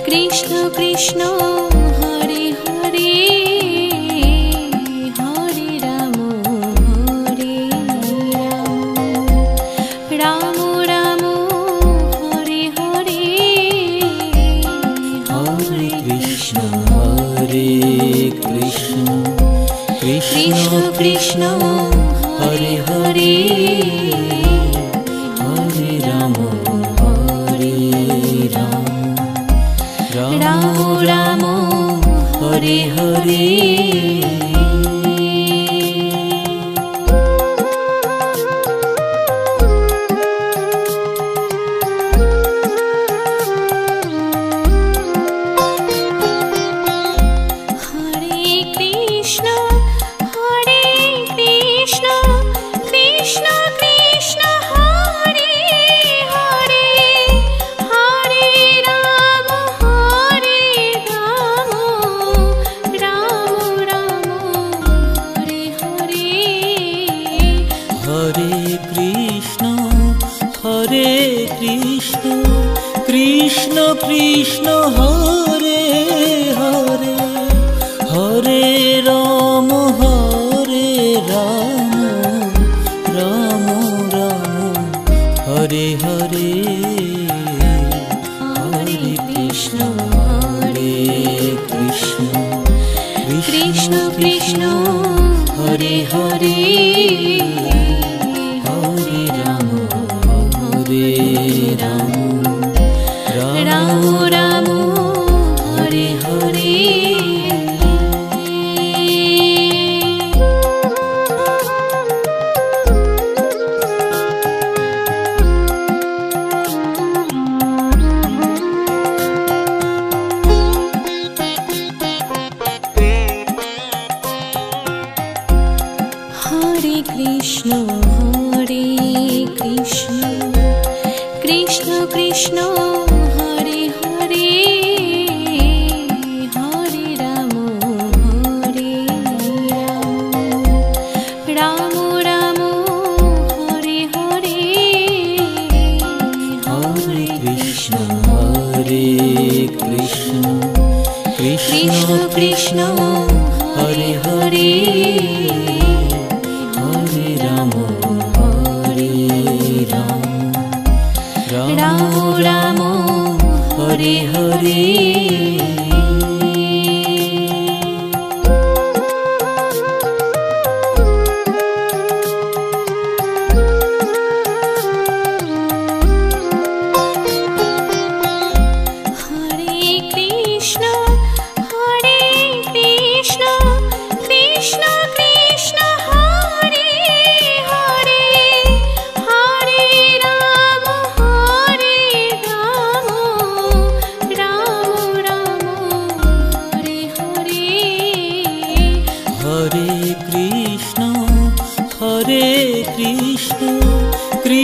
Krishna Krishna Hare Hare Hare Ram Ram Ram Hare Hare Hare Krishna Krishna Krishna Hare Hare Hare Ram Ram Ram Hare Hare Krishna Krishna Hare Hare Hare Ram Ram Ram Hare Hare Hare Krishna Krishna Krishna Hare Hare Hare Ram Ram Ram Hare Hare Hare Krishna Krishna Krishna Hare Hare Hare Ram Ram Ram Hare Hare Hare Krishna Krishna Krishna Hare Hare Hare Ram Ram Ram Hare Hare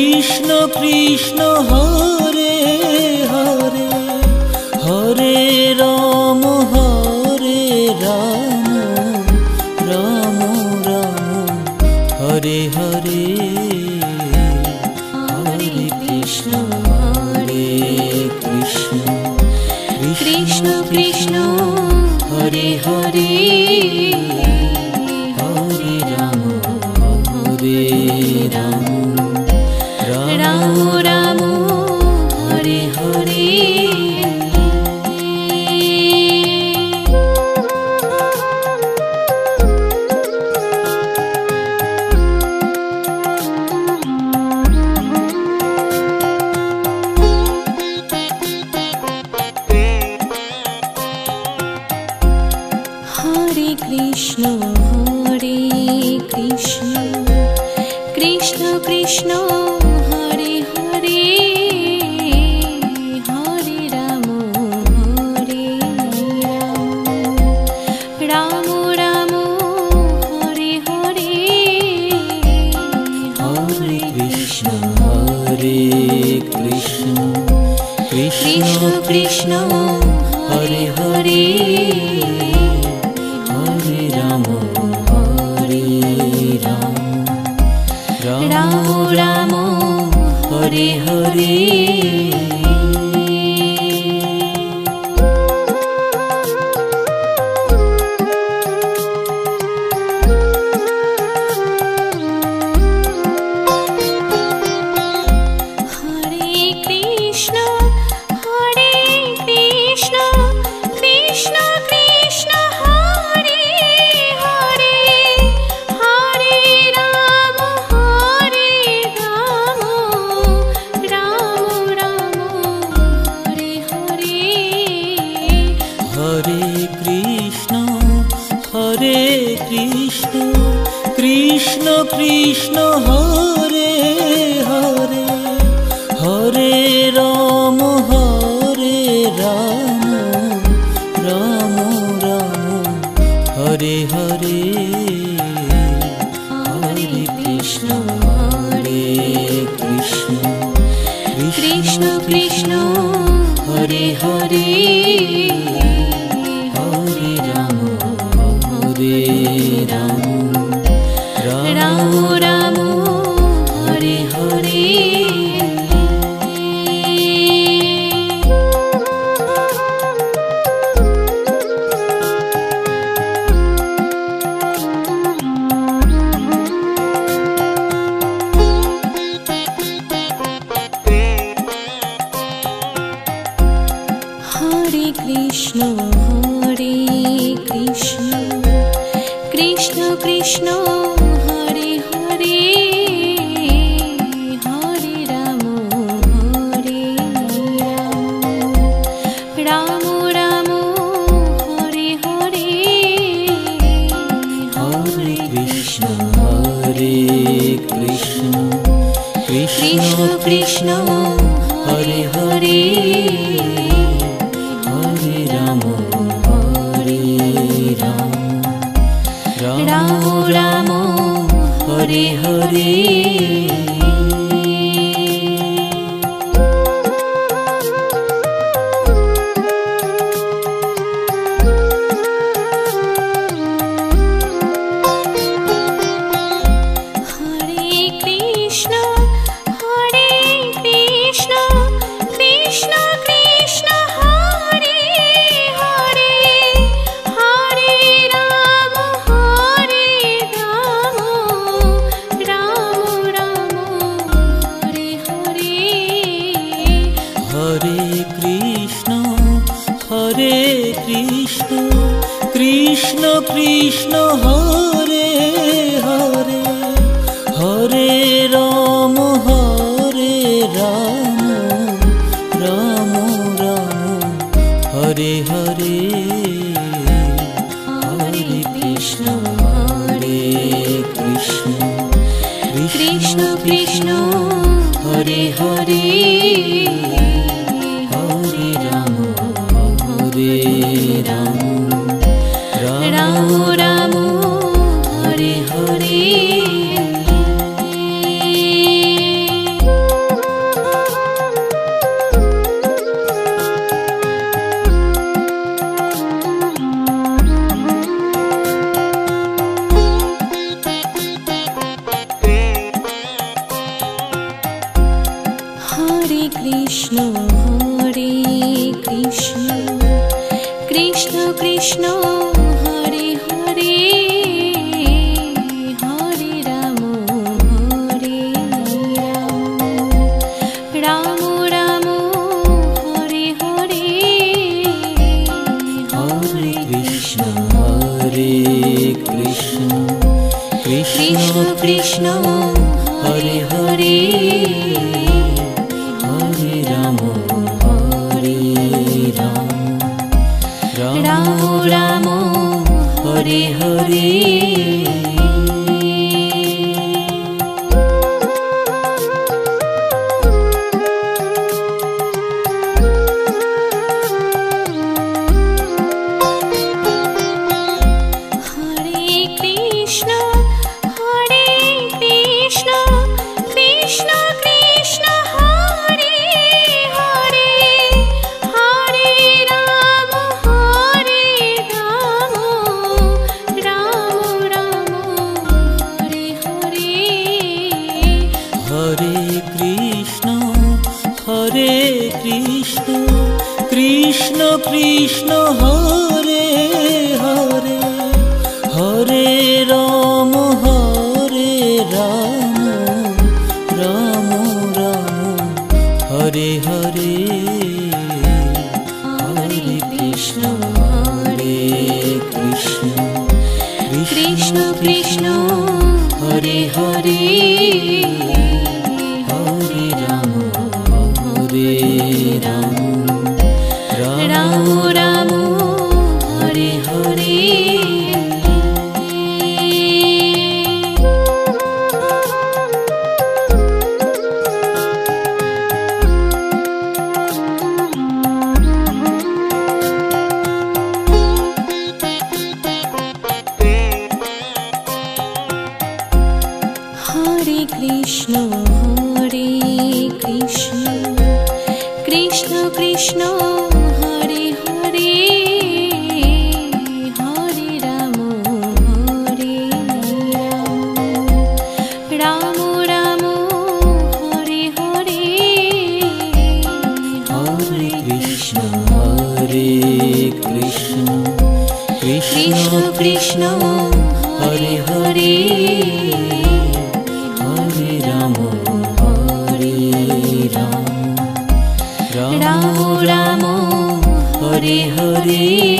Krishna Krishna Hare Hare Hare Ram Ram Ram Hare Hare Hare Krishna Krishna Krishna Hare Hare Hare Ram Ram Ram Hare Hare Hare Krishna Krishna Krishna Hare Hare Hare Ram Ram Ram Hare Hare Hare Krishna Krishna Krishna Hare Hare Hare Ram Ram Ram Hare Hare Krishna Krishna Hare Hare Hare Ram Ram Ram Hare Hare Hare Krishna Krishna Krishna Hare Hare Hare Ram Ram Ram Hare Hare Hare Krishna Krishna Krishna Hare Hare Hare Ram Ram Ram Hare Hare Hare Krishna Krishna Krishna Hare Hare Hare Ram Ram Ram Hare Hare Krishna Krishna Hare Hare Hare Ram Ram Ram Hare Hare Hare Krishna Krishna Krishna Hare Hare Hare Ram Ram Ram Hare Hare Hare Krishna Krishna Krishna Hare Hare Hare Ram Ram Ram Hare Hare Hare Krishna Krishna Krishna Hare Hare Hare Ram Ram Ram Krishna Krishna Krishna Hare Hare Hare Ram Ram Ram Hare Hare Hare Krishna Hare Krishna Krishna Krishna Hare Hare Hare Ram Ram Ram Hare Hare Hare Krishna Krishna Krishna Hare Hare Hare Ram Ram Ram Hare Hare Hare Krishna Krishna Krishna Hare Hare Ram Ram Hare Hare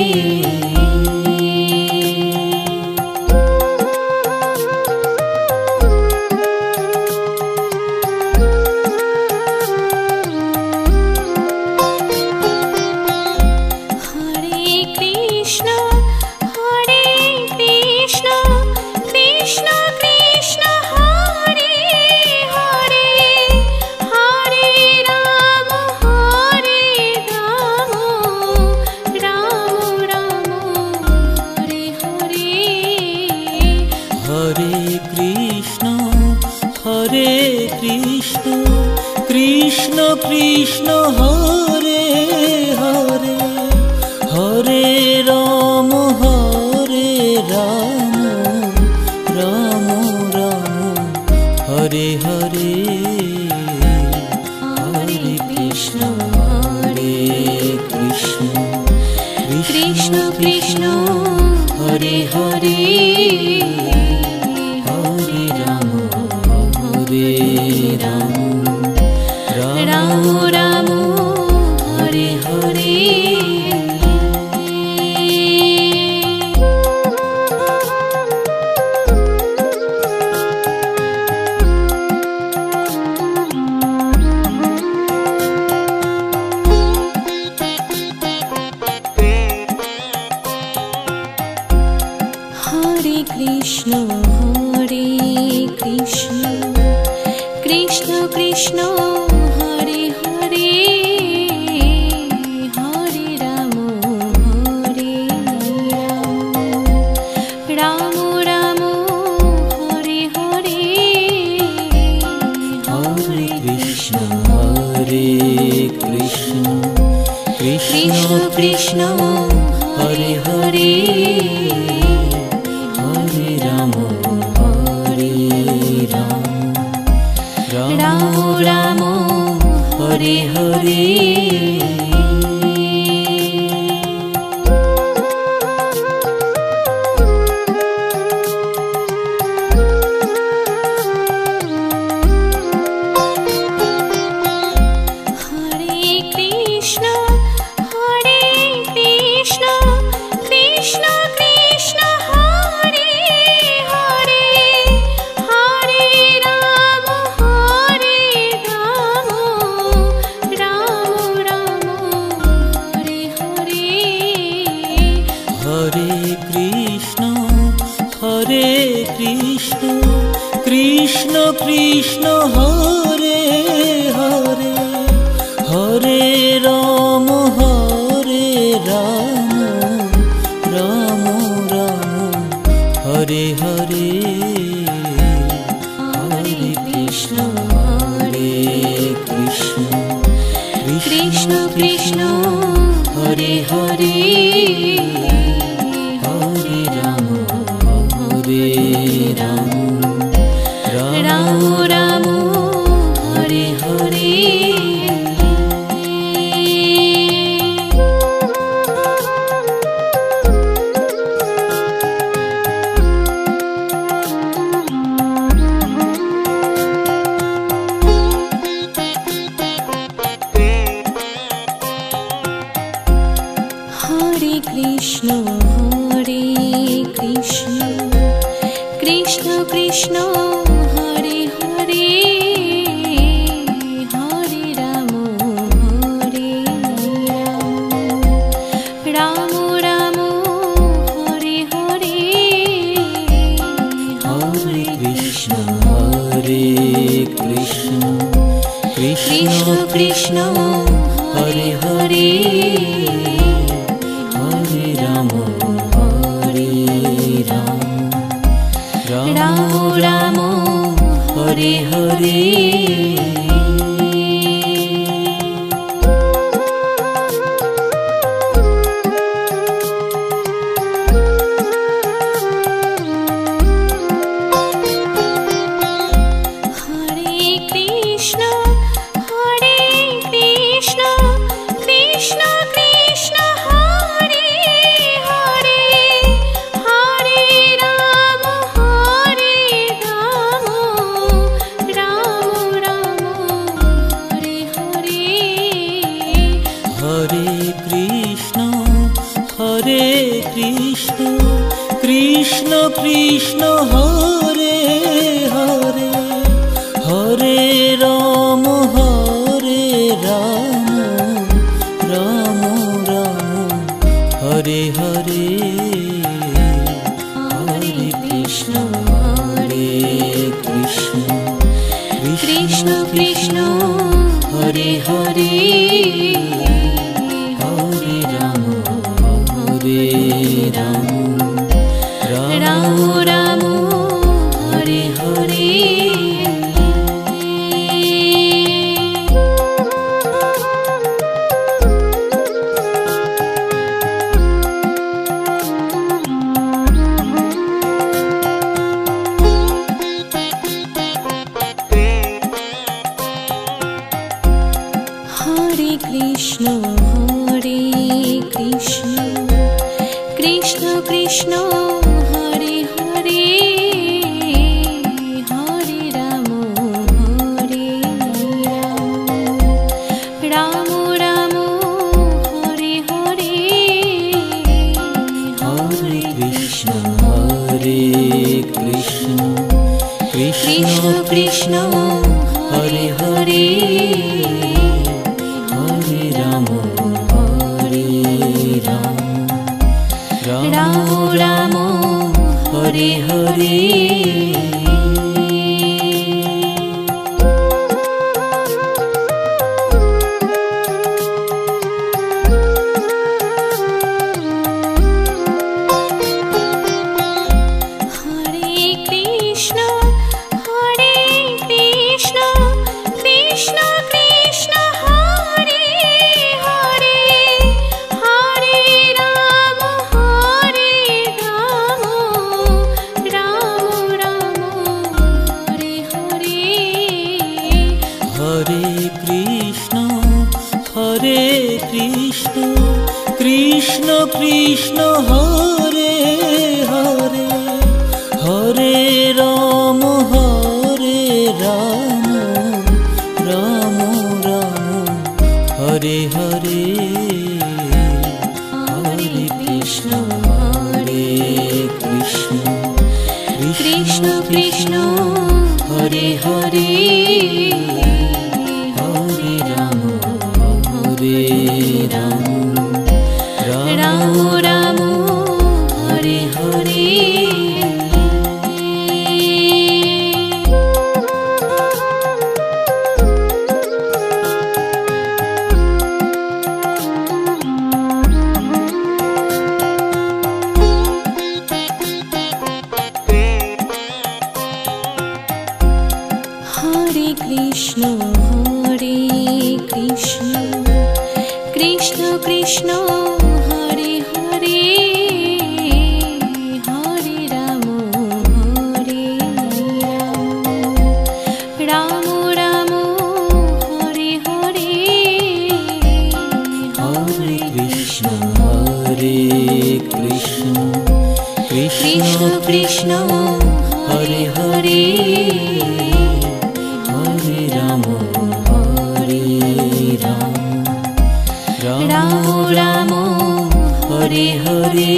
Krishna Krishna Hare Hare Hare Ram Ram Ram Hare Hare Hare Krishna Krishna Krishna Hare Hare Hare Ram Ram Ram Hare Hare Hare Krishna Krishna Krishna Hare Hare Hare Ram Ram Ram Hare Hare Hare Krishna Krishna Krishna Hare Hare Hare Ram Ram Hare Hare Ram Krishna Krishna Hare Hare Hare Ram Ram Ram Hare Hare Krishna Krishna Hare Hare Hare Ram Ram Ram Hare Hare Hare Krishna Krishna Krishna Hare Hare Hare Ram Ram Ram Hare Hare Hare Krishna Krishna Krishna Hare Hare Hare Ram Ram Ram Hare Hare Hare Krishna Krishna Krishna Hare Hare Hare Ram Ram Ram Hare Hare Krishna Krishna Hare Hare Hare Ram Ram Ram Hare Hare Hare Krishna Krishna Krishna Hare Hare Hare Ram Ram Ram Hare Hare Hare Krishna Krishna Krishna Hare Hare Hare Ram Ram Ram Hare Hare Hare Krishna Krishna Krishna Hare Hare Hare Ram Ram Ram Hare Hare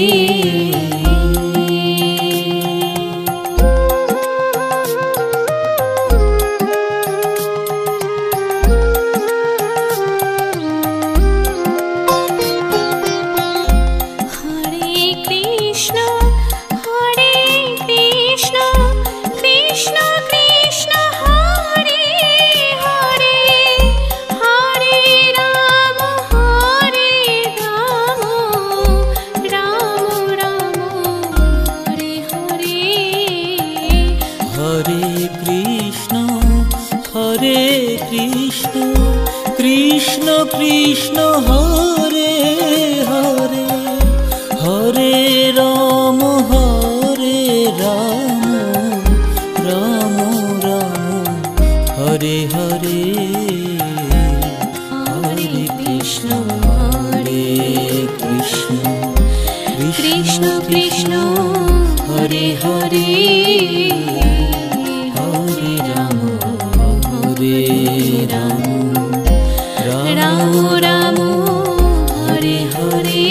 Krishna Krishna Hare Hare Hare Krishna Krishna Krishna Hare Hare Hare Ram Ram Ram Hare Hare Hare Krishna Krishna Krishna Hare Hare Hare Ram Ram Ram Hare Hare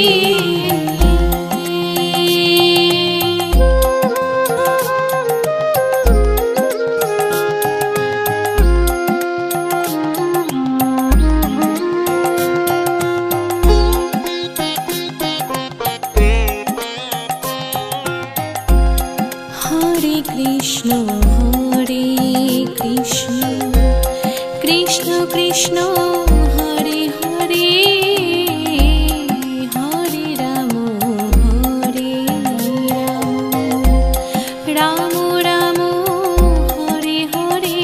Krishna Krishna Krishna Hare Hare Hare Ram Ram Ram Hare Hare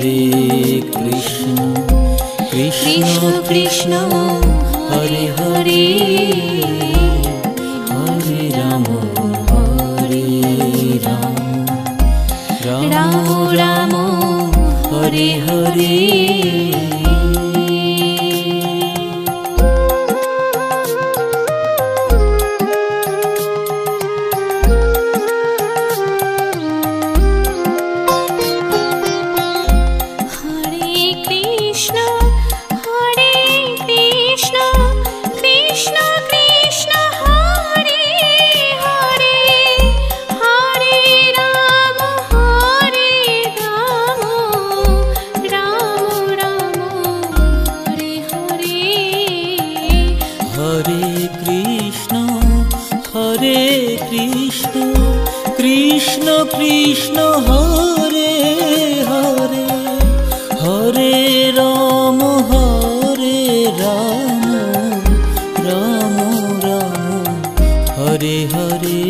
Hare Krishna Krishna Krishna Hare Hare Ram Ram Hare Hare Krishna Krishna Hare Hare Hare Ram Ram Ram Hare Hare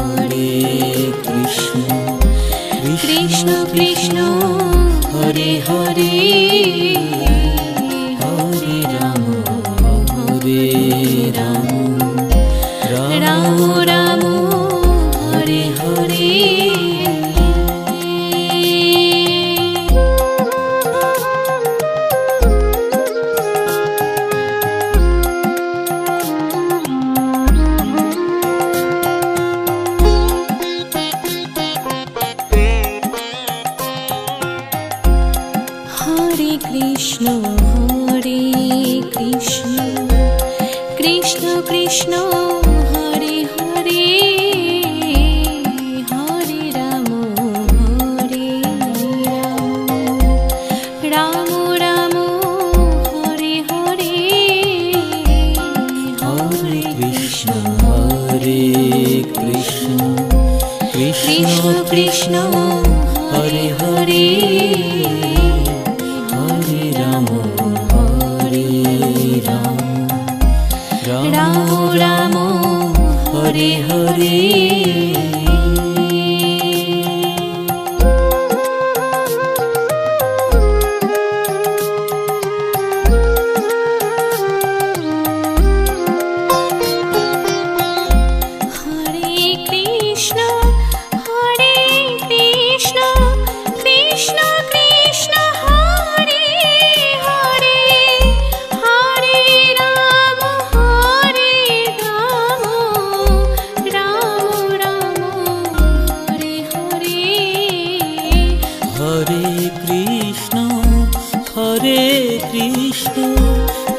Hare Krishna Krishna Krishna Hare Hare Hare Ram Ram Ram Hare Hare Hare Krishna Krishna Krishna Hare Hare Hare Ram Ram Ram Hare Hare Hare Krishna Krishna Krishna Hare Hare Hare Ram Ram Hare Hare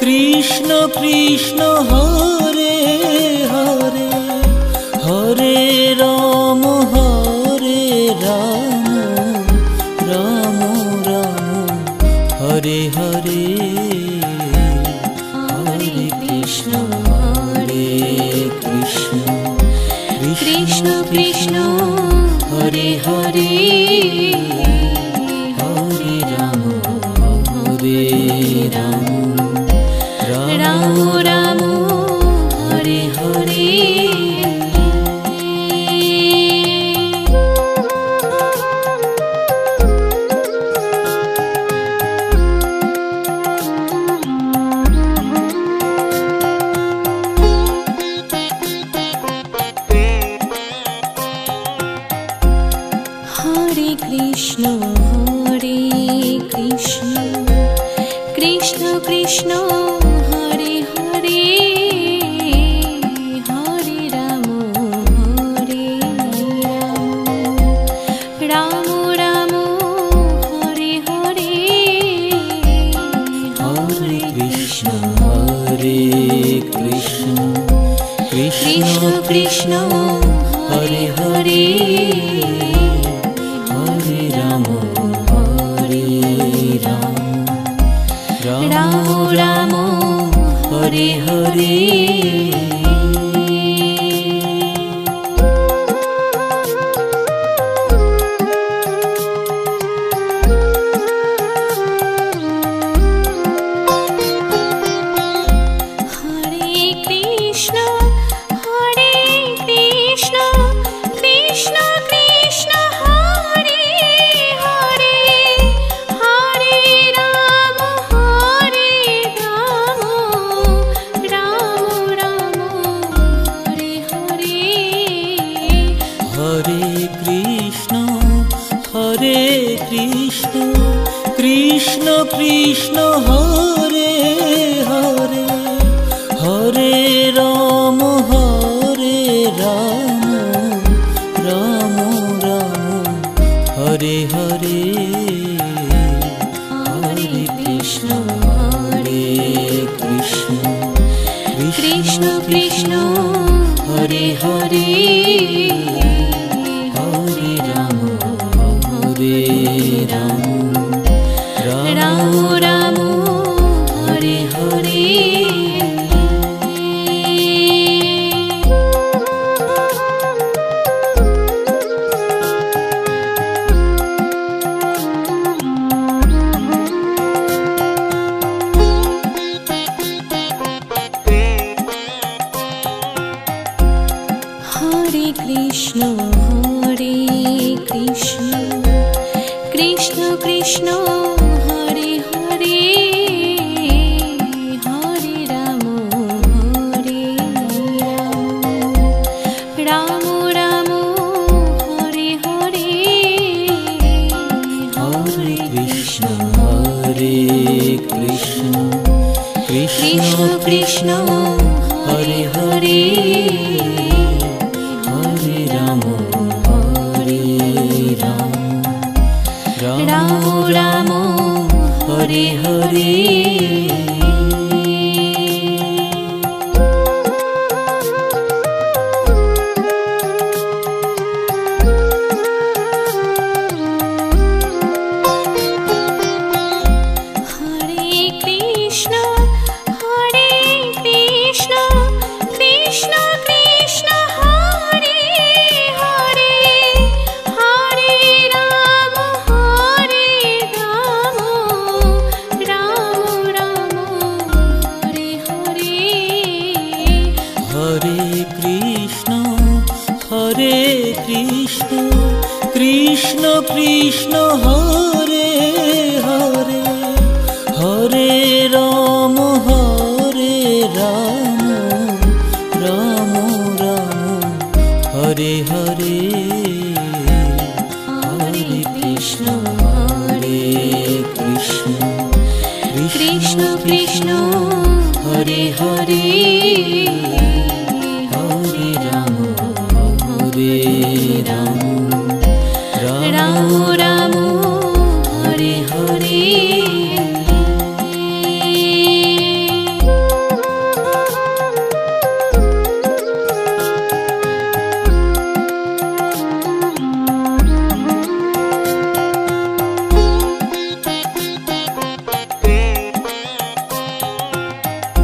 Krishna Krishna Hare Hare Hare Ram Ram Ram Hare Hare Hare Krishna Krishna Krishna Hare Hare Hare Ram Ram Ram Hare Hare Krishna Hare Krishna Krishna Krishna Hare Hare Hare Ram Hare Ram Ram Ram Hare Hare Hare Krishna Hare Krishna Krishna Krishna Hare Hare Hare Ram Hare Ram Ram Ram Hare Hare Krishna Krishna Hare Hare Hare Ram Ram Ram Hare Hare Hare Krishna Krishna Krishna Hare Hare Hare Ram Ram Ram Hare Hare Hare Krishna Hare Krishna Krishna Krishna Hare Hare Hare Ram Hare Ram Ram Hare Hare Hare Krishna Hare Krishna Krishna Krishna Hare Hare Hare Ram Ram Ram Hare Hare Krishna Krishna Hare Hare Hare Ram Ram Ram Hare Hare Hare Krishna Krishna Krishna Hare Hare Hare Ram Ram Ram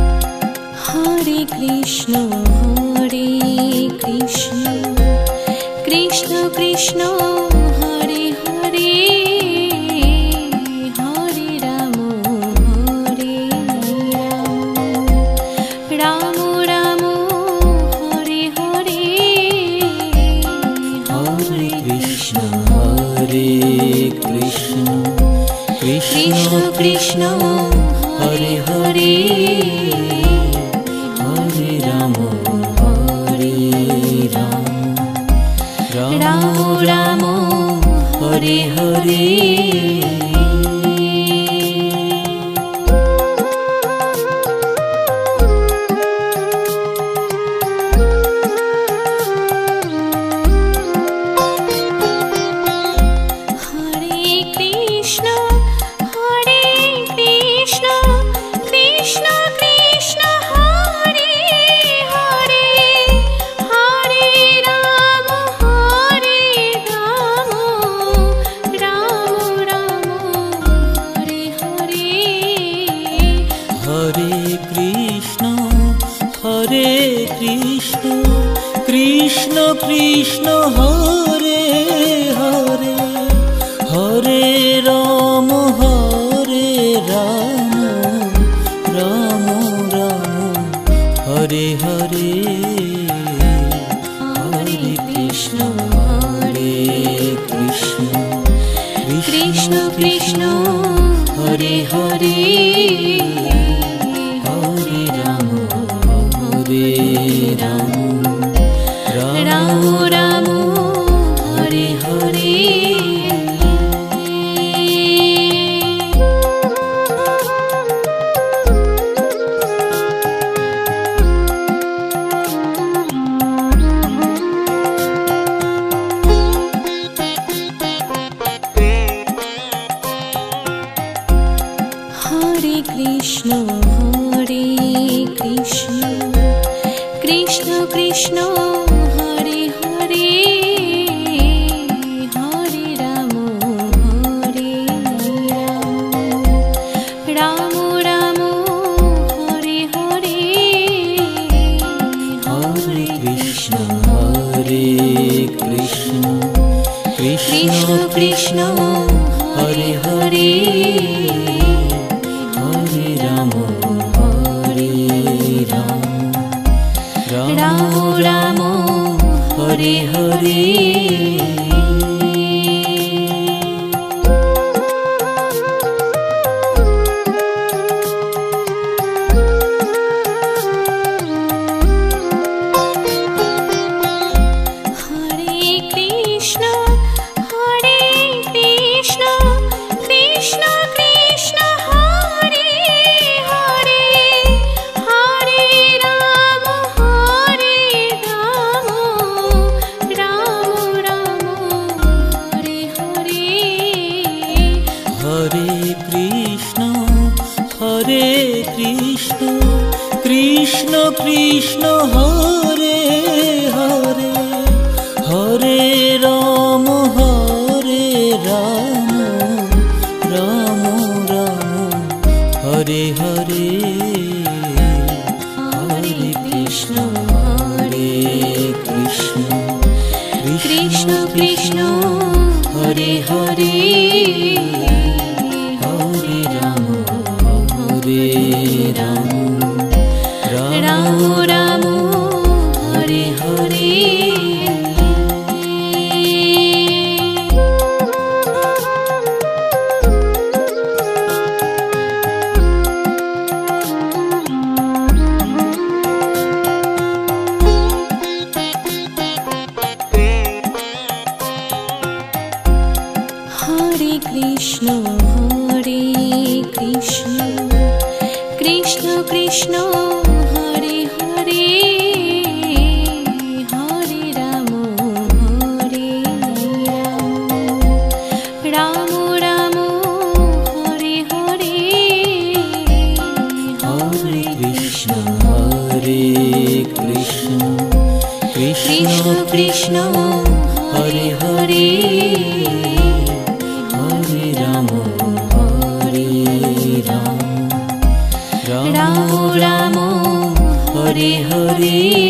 Hare Hare Hare Krishna Hare Krishna Krishna Krishna Hare Hare Hare Ram Hare Ram Ram Hare Hare Hare Krishna Krishna Krishna Hare Hare Hare Ram Ram Ram Hare Hare Hare Krishna Krishna Hare Hare Hare Ram Ram Ram Hare Hare Hare Krishna Krishna Krishna Hare Hare Hare Ram Ram Ram Hare Hare Hare Krishna Krishna Krishna Hare Hare Hare Ram Ram Ram Hare Hare Hare Krishna Krishna Krishna Hare Hare Hare Ram Ram Ram Hare Hare Krishna Krishna Hare Hare Hare Ram Ram Ram Hare Hare Hare Krishna Krishna Krishna Hare Hare Hare Ram Ram Ram Hare Hare Hare Krishna Krishna Krishna Hare Hare Hare Ram Ram Ram Hare Hare Hare Krishna Krishna Krishna Hare Hare Hare Ram Ram Ram Hare Hare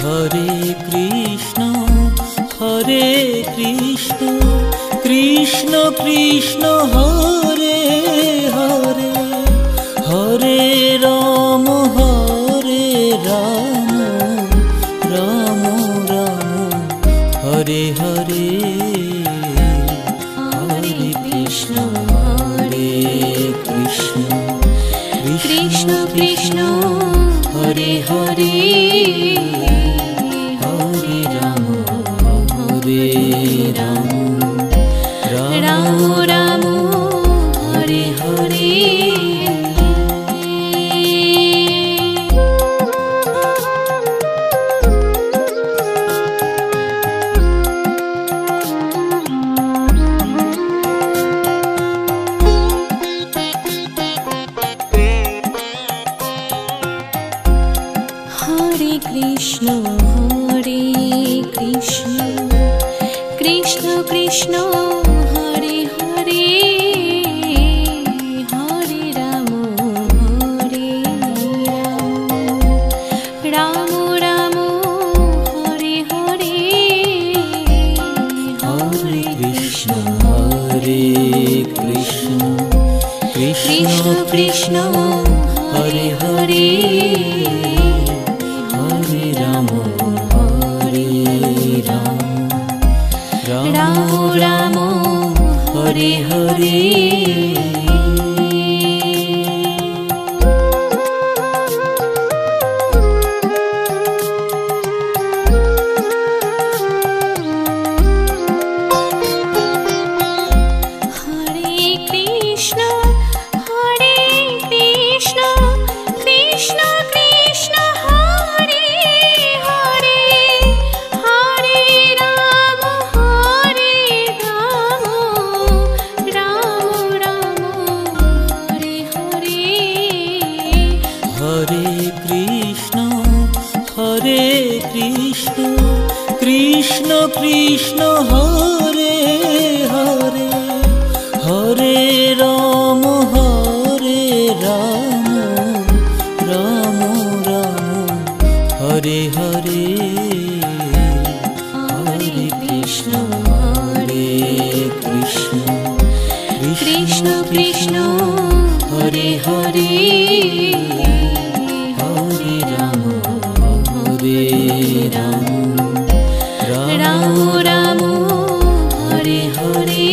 Hare Krishna Krishna Krishna Krishna Hare Hare Hare Ram Ram Ram Hare Hare Hare Krishna Hare Krishna Krishna Krishna Hare Hare Hare Ram Ram Ram Hare Hare Krishna Hare Krishna Krishna Krishna Hare Hare Hare Ram Ram Ram Hare Hare Hare Krishna Hare Krishna Krishna Krishna Hare Hare Ram Ram Hare Hare Krishna Krishna Hare Hare Hare Ram Ram Ram Hare Hare Hare Krishna Hare Krishna Krishna Krishna Hare Hare Hare Ram Ram Ram Hare Hare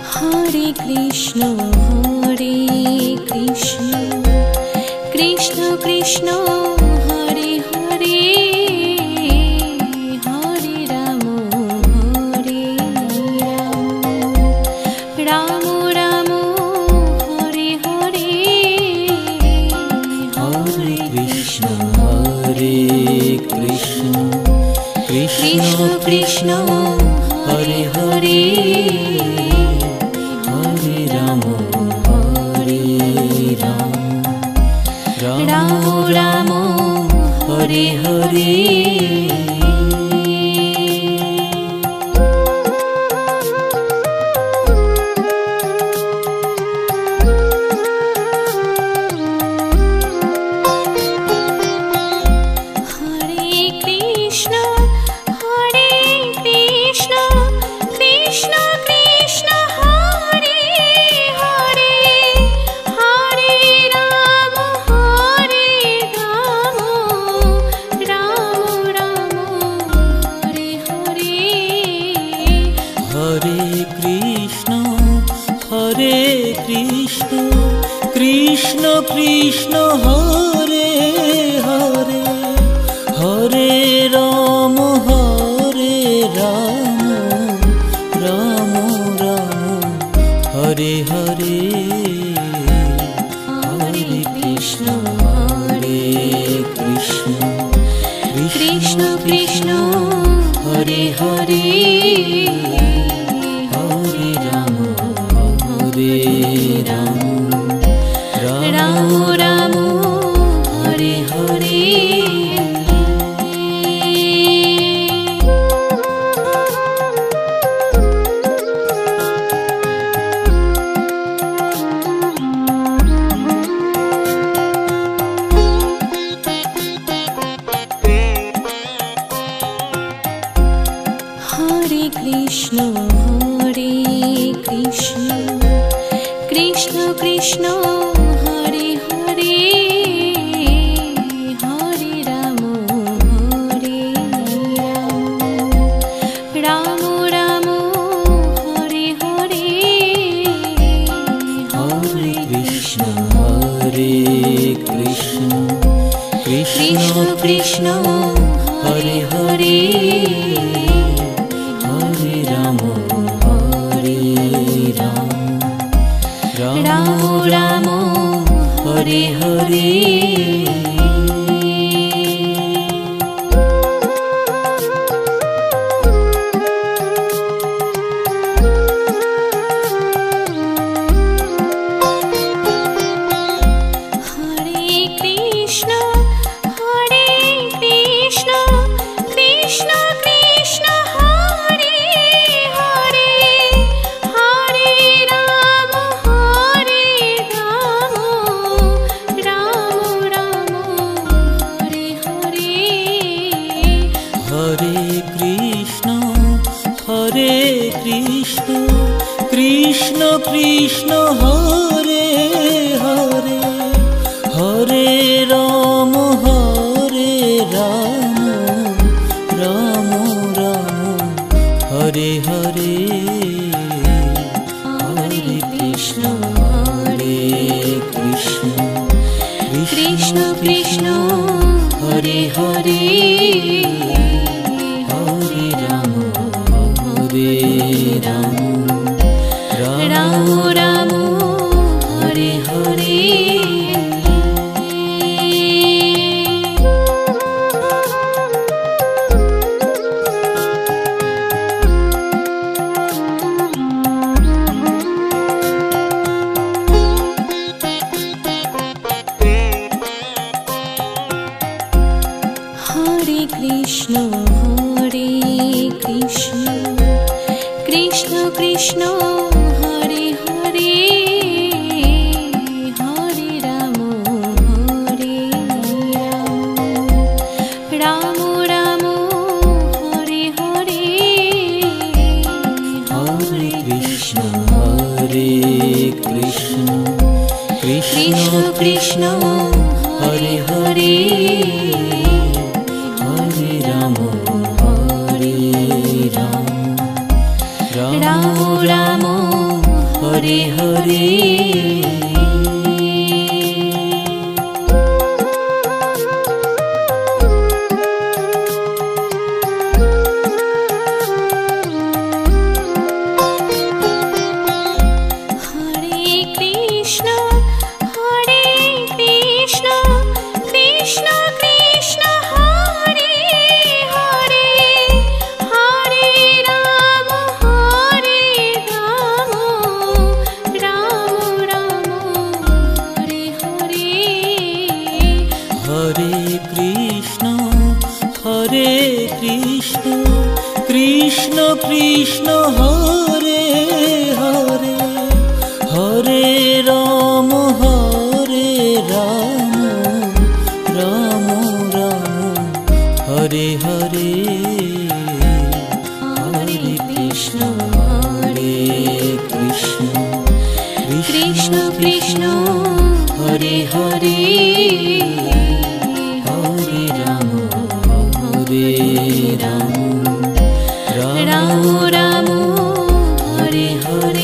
Hare Krishna Hare Krishna Krishna Krishna Hare Hare Hare Ram Ram Ram Hare Hare Hare Krishna Hare Krishna Krishna Krishna Hare Hare Hare Ram Ram Ram Hare Hare Krishna Krishna Hare Hare Hare Ram Ram Ram Hare Hare Hare Krishna Hare Krishna Krishna Krishna Hare Hare Hare Ram Ram Ram Hare Hare Hare Krishna Krishna Krishna Hare Hare Hare Ram Ram Ram Hare Hare Krishna Krishna Hare Hare Hare Ram Ram Ram Hare Hare Hare Krishna Krishna Krishna Hare Hare Hare Ram Ram Ram Hare Hare Hare Krishna Krishna Krishna Hare Hare Hare Ram Ram Ram Hare Hare Hare Krishna Krishna Krishna Hare Hare Hare Ram Ram Ram Hare Hare Krishna Krishna Hare Hare Hare Ram Ram Ram Hare Hare Hare Krishna Krishna Krishna Hare Hare Hare Ram Ram Ram Hare Hare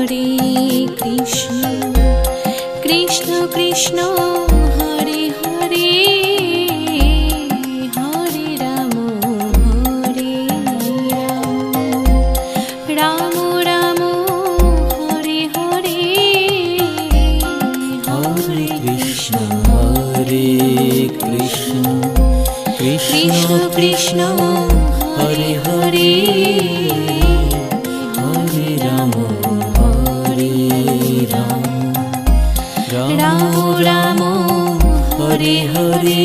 Hare Krishna Krishna Krishna Hare Hare Hare Ram Ram Ram Hare Hare Hare Krishna Krishna Krishna Hare Hare Hare Ram Ram Ram Hare Hare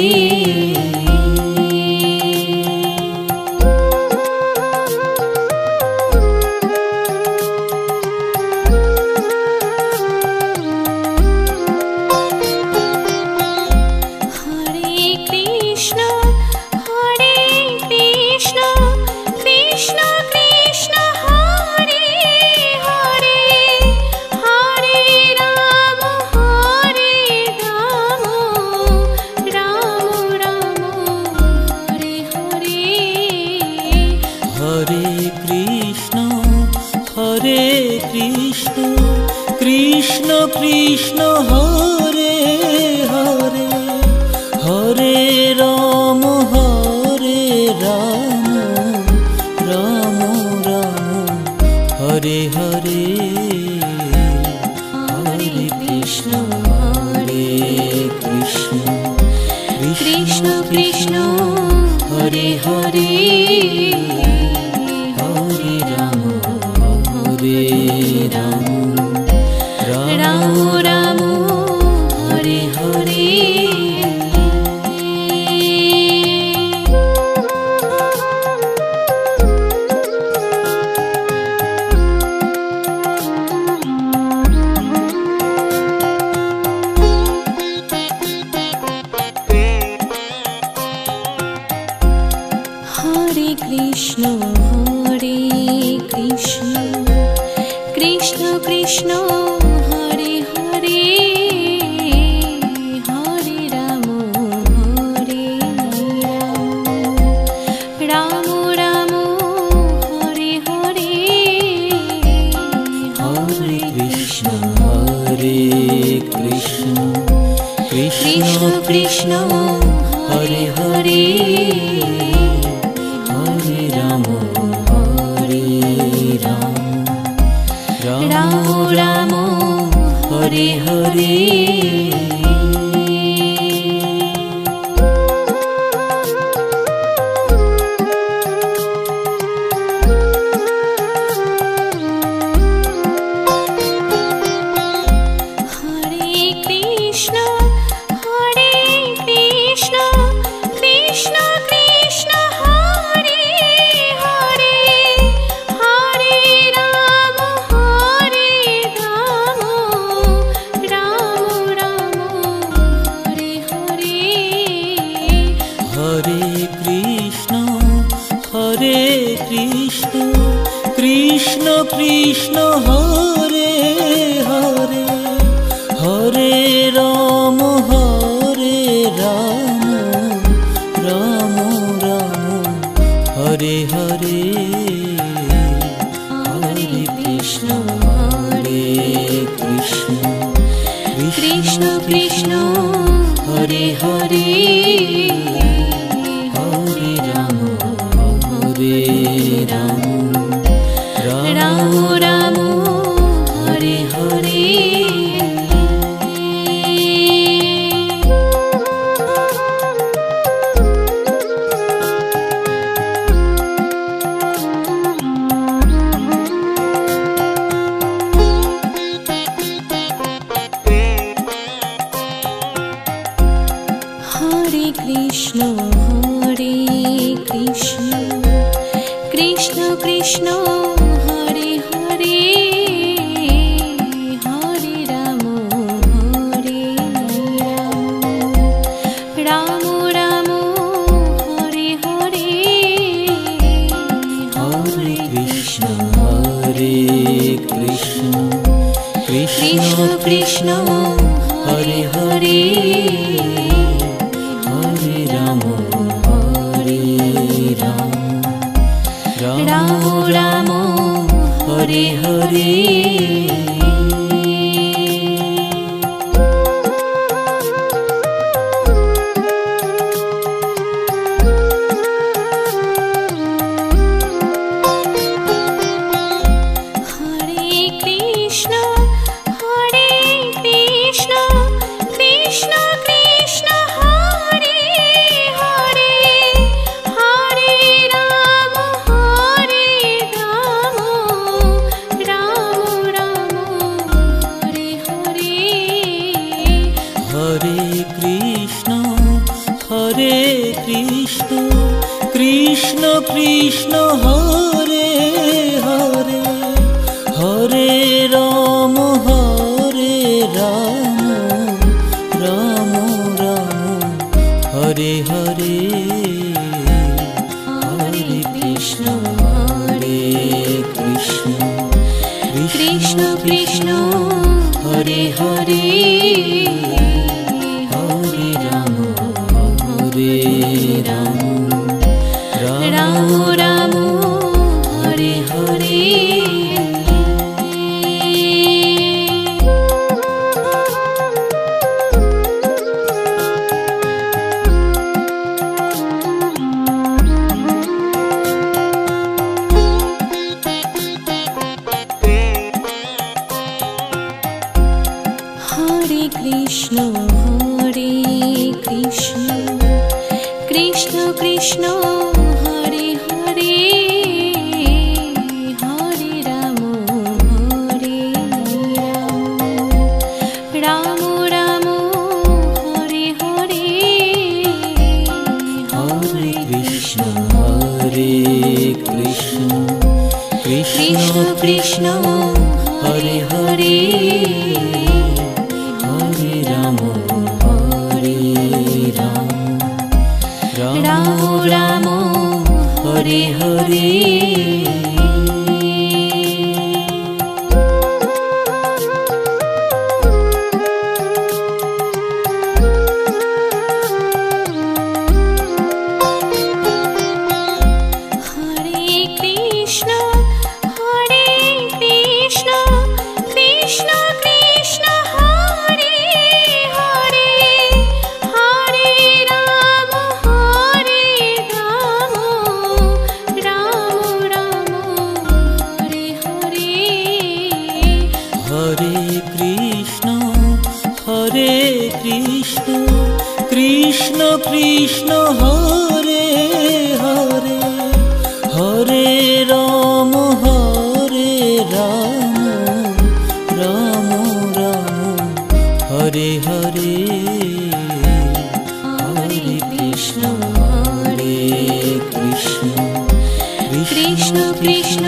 Krishna Krishna Hare Krishna Krishna Krishna Hare Hare Hare Ram Ram Ram Hare Hare Hare Krishna Krishna Krishna Hare Hare Hare Ram Ram Ram Hare Hare Krishna Krishna Hare Hare Hare Ram Ram Ram Hare Hare Hare Krishna Krishna Krishna Hare Hare Hare Ram Ram Hare Hare Krishna Krishna Hare Hare Hare Ram Ram Ram Hare Hare Hare Krishna Krishna Krishna Hare Hare Hare Ram Ram Ram Hare Hare Hare Krishna Krishna Krishna Hare Hare Hare Ram Ram Ram Hare Hare Hare Krishna Krishna Krishna Hare Hare Hare Ram Ram Ram Hare Hare Krishna Krishna Hare Hare Hare Ram Ram Ram Hare Hare Hare Krishna Krishna Krishna Hare Hare Hare Ram Ram Ram Hare Hare Krishna Hare Krishna Krishna Krishna Hare Hare Hare Ram Hare Ram Ram Ram Hare Hare Hare Krishna Krishna Krishna Hare Hare Hare Ram Ram Ram Hare Hare. Krishna Krishna Hare Hare Hare Ram Ram Ram Hare Hare Hare Krishna Krishna Krishna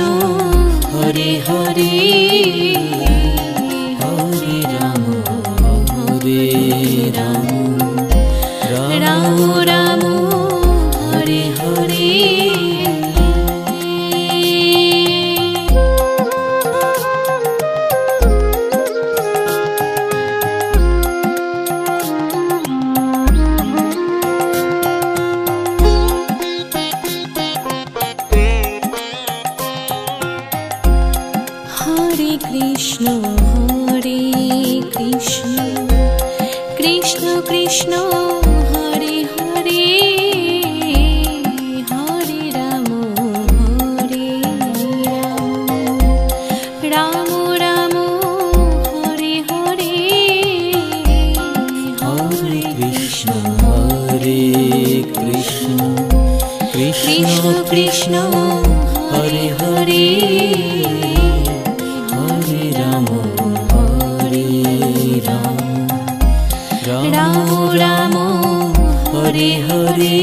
Hare Hare Hare Ram Ram Ram Hare Hare. Hare Krishna Krishna Krishna Hare Hare Hare Ram Ram Ram Hare Hare Hare Krishna Krishna Krishna Hare Hare Hare Ram Ram Hare Hare.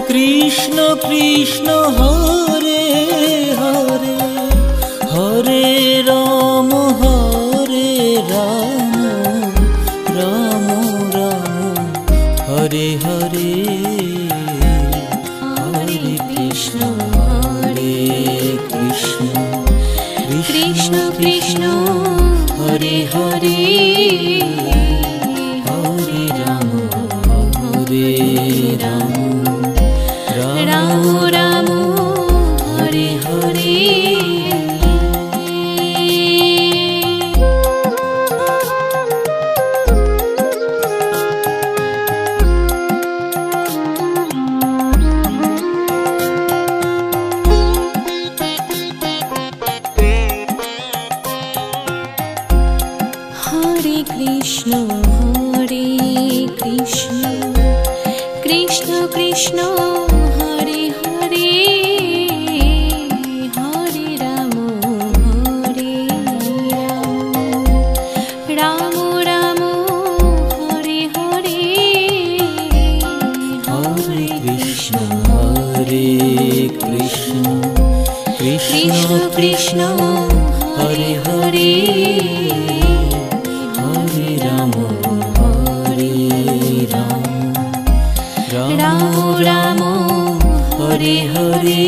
Krishna Krishna Hare Hare Hare Ram Ram Ram Hare Hare Hare Krishna Krishna Krishna Hare Hare Hare Ram Ram Ram Hare Hare. Hare Krishna Krishna Krishna Hare Hare Hare Ram Ram Ram Hare Hare Hare Krishna Krishna Krishna Hare Hare Hare Ram Ram Ram Hare Hare.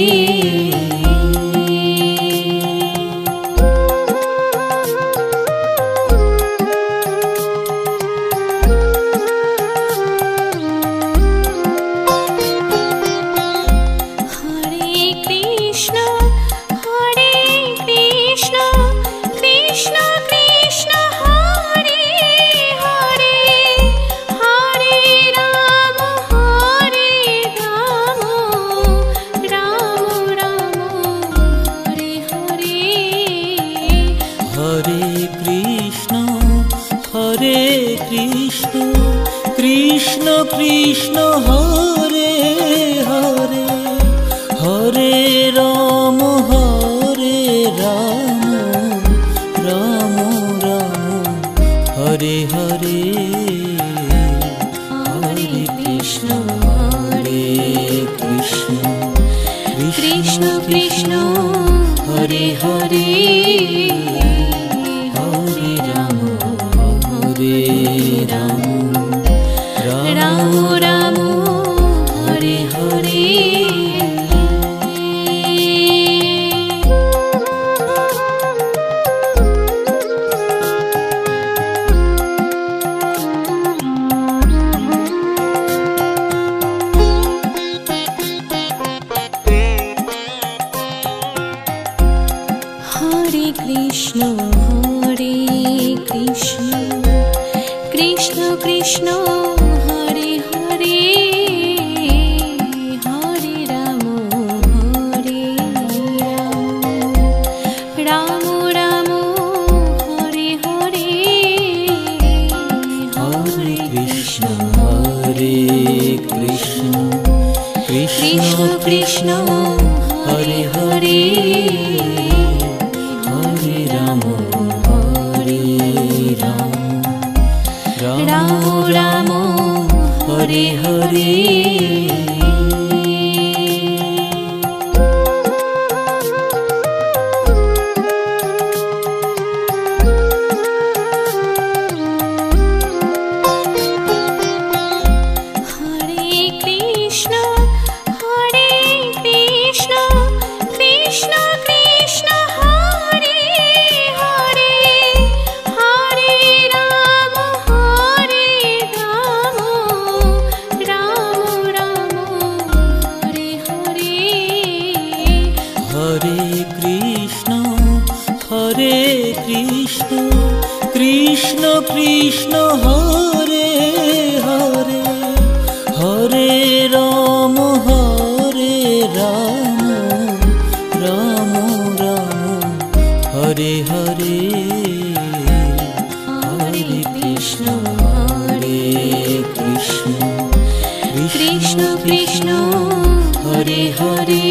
Krishna Hare Hare, Hare Ram Ram Ram Hare Hare, Hare Krishna Hare Krishna, Krishna Krishna Hare Hare, Hare Ram Ram Ram Hare Hare. Hare Krishna, Hare Krishna, Krishna Krishna, Hare Hare, Hare Rama, Hare Rama, Rama Rama, Hare Hare, Hare Krishna, Hare Krishna, Krishna Krishna, Hare Hare, Hare Rama, Hare Rama, Rama Rama, Hare Hare। Krishna Krishna Hare Hare, Hare Ram, Ram Ram, Hare Hare, Hare Krishna, Hare Krishna, Krishna Krishna, Hare Hare।